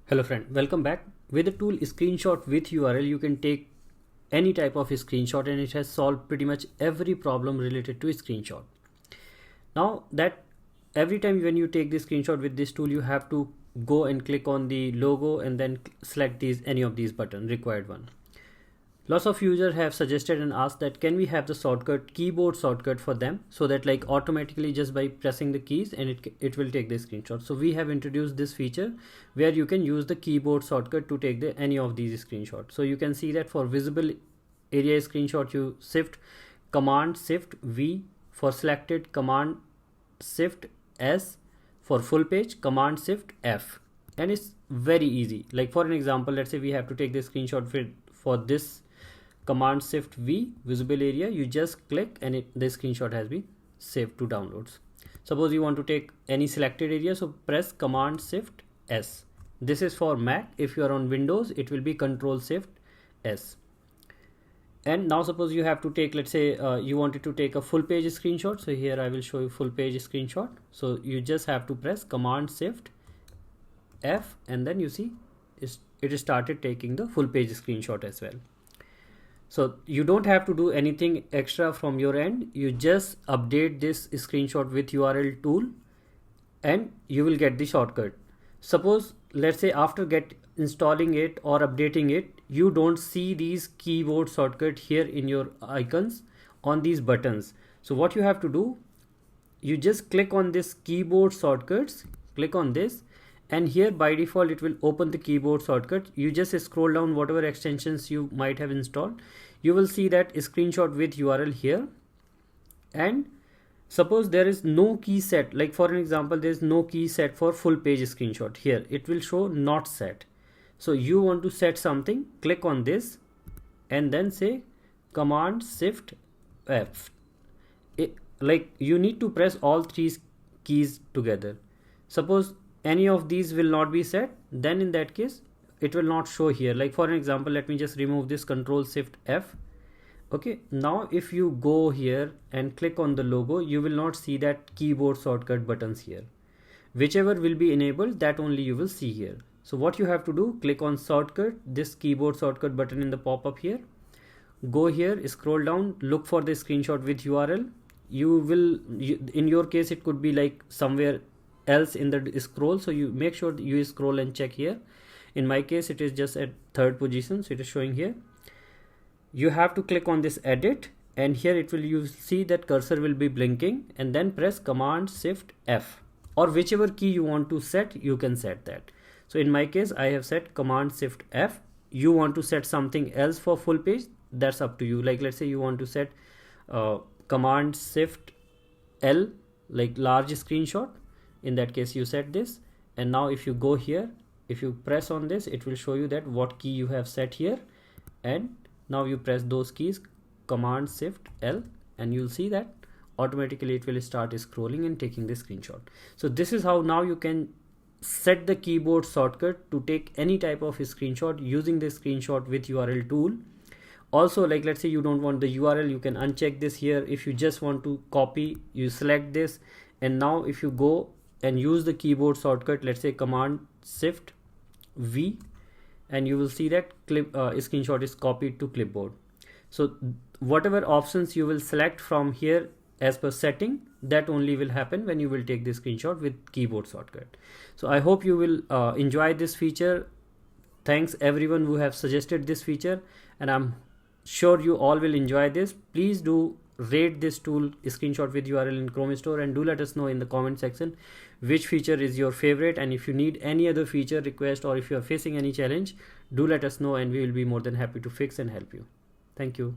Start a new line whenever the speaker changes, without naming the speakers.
Hello friend, welcome back. With the tool screenshot with URL, you can take any type of screenshot and it has solved pretty much every problem related to screenshot. Now that every time when you take the screenshot with this tool, you have to go and click on the logo and then select any of these buttons, required one. Lots of users have suggested and asked that can we have the shortcut, keyboard shortcut for them, so that like automatically just by pressing the keys and it will take the screenshot. So we have introduced this feature where you can use the keyboard shortcut to take any of these screenshots. So you can see that for visible area screenshot, you shift command shift V, for selected command shift S, for full page command shift F, and it's very easy. Like for an example, let's say we have to take the screenshot for this command shift V visible area, you just click and the screenshot has been saved to downloads. Suppose you want to take any selected area, so press command shift S. This is for Mac. If you are on Windows, it will be control shift S. And now suppose you have to take, let's say you wanted to take a full page screenshot. So here I will show you full page screenshot. So you just have to press command shift F and then you see it started taking the full page screenshot as well. So you don't have to do anything extra from your end. You just update this screenshot with URL tool and you will get the shortcut. Suppose let's say after installing it or updating it, you don't see these keyboard shortcut here in your icons on these buttons. So what you have to do, you just click on this keyboard shortcuts, click on this, and here by default it will open the keyboard shortcut. You just scroll down whatever extensions you might have installed. You will see that screenshot with URL here, and suppose there is no key set, like for an example there is no key set for full page screenshot, here it will show not set. So you want to set something, click on this and then say command shift F. Like you need to press all three keys together. Suppose any of these will not be set, then in that case it will not show here. Like for an example, let me just remove this control shift F. Okay, now if you go here and click on the logo, you will not see that keyboard shortcut buttons here. Whichever will be enabled, that only you will see here. So what you have to do, click on shortcut, this keyboard shortcut button in the pop-up here, go here, scroll down, look for the screenshot with URL. In your case it could be like somewhere else in the scroll, so you make sure that you scroll and check here. In my case it is just at third position, so it is showing here. You have to click on this edit and here you see that cursor will be blinking, and then press command shift F, or whichever key you want to set, you can set that. So in my case I have set command shift F. You want to set something else for full page, that's up to you. Like let's say you want to set command shift L, like large screenshot. In that case you set this, and now if you go here, if you press on this, it will show you that what key you have set here, and now you press those keys command shift L and you'll see that automatically it will start scrolling and taking the screenshot. So this is how now you can set the keyboard shortcut to take any type of screenshot using the screenshot with URL tool. Also, like let's say you don't want the URL, you can uncheck this here. If you just want to copy, you select this, and now if you go and use the keyboard shortcut, let's say command shift V, and you will see that screenshot is copied to clipboard. So whatever options you will select from here as per setting, that only will happen when you will take the screenshot with keyboard shortcut. So I hope you will enjoy this feature. Thanks everyone who have suggested this feature, and I'm sure you all will enjoy this. Please do rate this tool screenshot with URL in Chrome Store, and do let us know in the comment section which feature is your favorite, and if you need any other feature request or if you are facing any challenge, do let us know and we will be more than happy to fix and help you. Thank you.